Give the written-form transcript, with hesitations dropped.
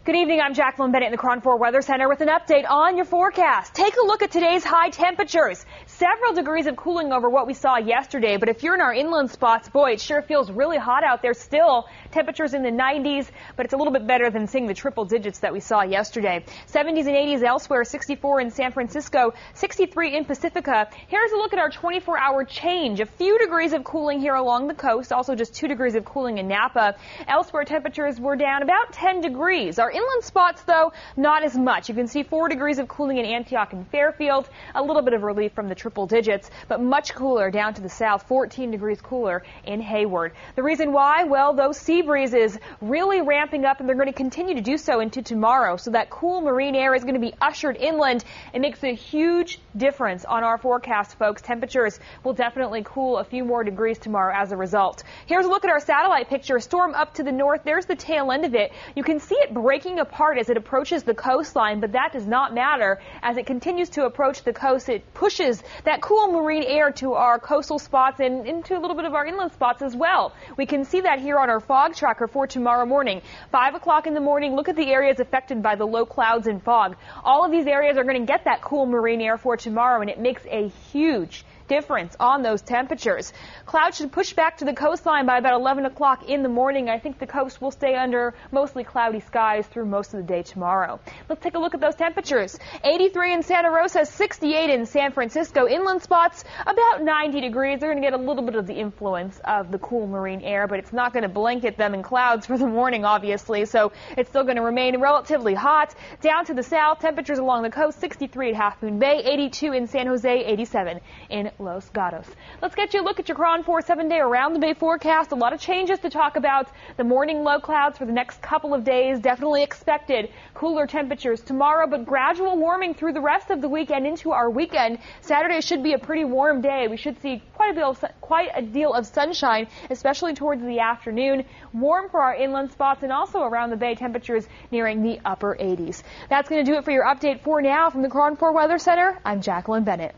Good evening, I'm Jacqueline Bennett in the KRON-TV Weather Center with an update on your forecast. Take a look at today's high temperatures. Several degrees of cooling over what we saw yesterday, but if you're in our inland spots, boy, it sure feels really hot out there still. Temperatures in the 90s, but it's a little bit better than seeing the triple digits that we saw yesterday. 70s and 80s elsewhere, 64 in San Francisco, 63 in Pacifica. Here's a look at our 24-hour change. A few degrees of cooling here along the coast, also just 2 degrees of cooling in Napa. Elsewhere, temperatures were down about 10 degrees. Our inland spots, though, not as much. You can see 4 degrees of cooling in Antioch and Fairfield, a little bit of relief from the triple digits, but much cooler down to the south, 14 degrees cooler in Hayward. The reason why? Well, those sea breezes really ramping up, and they're going to continue to do so into tomorrow. So that cool marine air is going to be ushered inland. It makes a huge difference on our forecast, folks. Temperatures will definitely cool a few more degrees tomorrow as a result. Here's a look at our satellite picture. Storm up to the north. There's the tail end of it. You can see it breaking apart as it approaches the coastline, but that does not matter. As it continues to approach the coast, it pushes that cool marine air to our coastal spots and into a little bit of our inland spots as well. We can see that here on our fog tracker for tomorrow morning. 5 o'clock in the morning, look at the areas affected by the low clouds and fog. All of these areas are going to get that cool marine air for tomorrow, and it makes a huge difference on those temperatures. Clouds should push back to the coastline by about 11 o'clock in the morning. I think the coast will stay under mostly cloudy skies through most of the day tomorrow. Let's take a look at those temperatures. 83 in Santa Rosa, 68 in San Francisco. Inland spots about 90 degrees. They're going to get a little bit of the influence of the cool marine air, but it's not going to blanket them in clouds for the morning, obviously, so it's still going to remain relatively hot. Down to the south, temperatures along the coast, 63 at Half Moon Bay, 82 in San Jose, 87 in Los Gatos. Let's get you a look at your KRON-TV 7-day around the bay forecast. A lot of changes to talk about. The morning low clouds for the next couple of days. Definitely expected cooler temperatures tomorrow, but gradual warming through the rest of the weekend into our weekend. Saturday should be a pretty warm day. We should see quite a deal of sunshine, especially towards the afternoon. Warm for our inland spots and also around the bay, temperatures nearing the upper 80s. That's going to do it for your update for now. From the KRON-TV Weather Center, I'm Jacqueline Bennett.